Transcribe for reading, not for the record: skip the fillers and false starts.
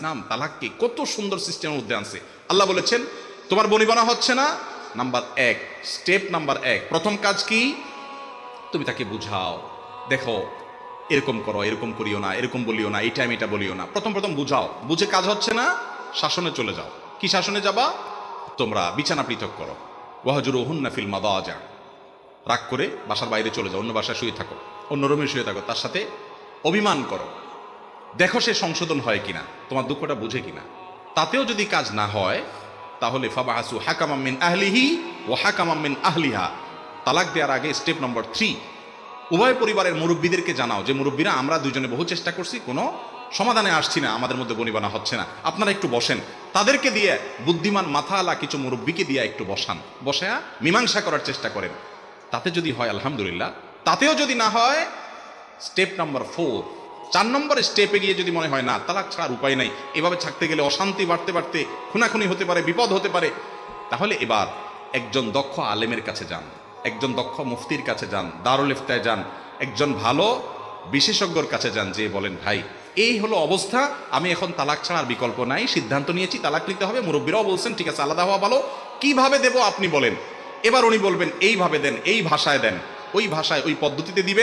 ইসলাম তালাককে কত সুন্দর সিস্টেমের মধ্যে আনছে। আল্লাহ বলেছেন তোমার বনিবনা হচ্ছে না, নাম্বার 1, স্টেপ নাম্বার 1, প্রথম কাজ কি? তুমি তাকে বুঝাও, দেখো এরকম করো, এরকম করিও না, এরকম বলিও না, এই টাইম এটা বলিও না। প্রথম বুঝাও, বুঝে কাজ হচ্ছে না, শাসনে চলে যাও। কি শাসনে যাবা? তোমরা বিছানা পৃথক করো। ওয়াহজুরুহুন্না ফিল মাদাজা, রাগ করে বাসার বাইরে চলে যাও, অন্য বাসায় শুয়ে থাকো, অন্য রুমে শুয়ে থাকো, তার সাথে অভিমান করো, দেখো সে সংশোধন হয় কিনা, তোমার দুঃখটা বুঝে কিনা। তাতেও যদি কাজ না হয় তাহলে ফাবাসু হাকামাম মিন আহলিহি ওয়া হাকামাম মিন আহলিহা, তালাক দেওয়ার আগে স্টেপ নম্বর 3, উভয় পরিবারের মুরব্বীদেরকে জানাও যে মুরব্বীরা আমরা দুজনে বহু চেষ্টা করছি, কোনো সমাধানে আসছি না, আমাদের মধ্যে বনিবনা হচ্ছে না, আপনারা একটু বসেন। তাদেরকে দিয়ে বুদ্ধিমান মাথাওয়ালা কিছু মুরব্বীকে দিয়ে একটু বসায়া মীমাংসা করার চেষ্টা করেন। তাতে যদি হয় আলহামদুলিল্লাহ, তাতেও যদি না হয় স্টেপ নাম্বার 4, 4 নম্বর স্টেপে গিয়ে যদি মনে হয় না তালাক ছাড়ার উপায় নাই, এভাবে থাকতে গেলে অশান্তি বাড়তে বাড়তে খুনাখুনি হতে পারে, বিপদ হতে পারে, তাহলে এবার একজন দক্ষ আলেমের কাছে যান, একজন দক্ষ মুফতির কাছে যান, দারুল ইফতায় যান, একজন ভালো বিশেষজ্ঞর কাছে যান, যে বলেন ভাই এই হলো অবস্থা, আমি এখন তালাক ছাড়ার বিকল্প নাই, সিদ্ধান্ত নিয়েছি তালাক নিতে হবে। মুরব্বীরাও বলছেন ঠিক আছে আলাদা হওয়া ভালো, কিভাবে দেব আপনি বলেন। এবার উনি বলবেন এইভাবে দেন, এই ভাষায় দেন, ওই ভাষায় ওই পদ্ধতিতে দিবেন।